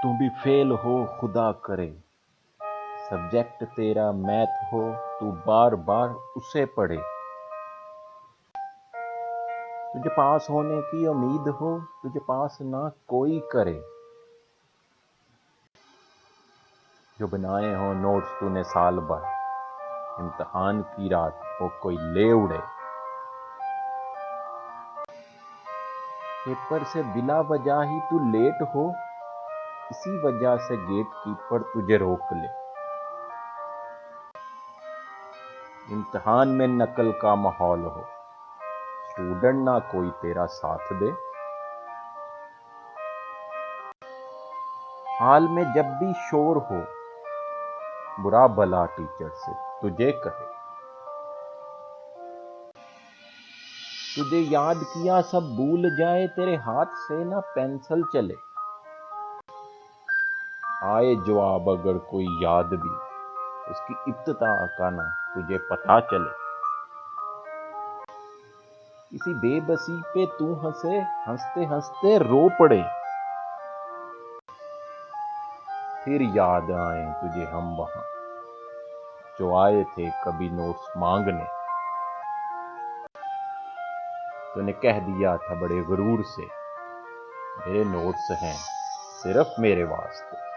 تم بھی فیل ہو خدا کرے، سبجیکٹ تیرا میتھ ہو تو بار بار اسے پڑھے، تجھے پاس ہونے کی امید ہو تجھے پاس نہ کوئی کرے، جو بنائے ہوں نوٹس تو نے سال بھر، امتحان کی رات وہ کوئی لے اڑے، پیپر سے بلا وجہ ہی تو لیٹ ہو، اسی وجہ سے گیٹ کیپر تجھے روک لے، امتحان میں نقل کا ماحول ہو، اسٹوڈنٹ نہ کوئی تیرا ساتھ دے، حال میں جب بھی شور ہو، برا بھلا ٹیچر سے تجھے کہے، تجھے یاد کیا سب بھول جائے، تیرے ہاتھ سے نہ پینسل چلے، آئے جواب اگر کوئی یاد بھی، اس کی ابتدا کا نہ تجھے پتا چلے، کسی بے بسی پہ تو ہنسے، ہنستے ہنستے رو پڑے، پھر یاد آئیں تجھے ہم وہاں جو آئے تھے کبھی نوٹس مانگنے، تو نے کہہ دیا تھا بڑے غرور سے، میرے نوٹس ہیں صرف میرے واسطے۔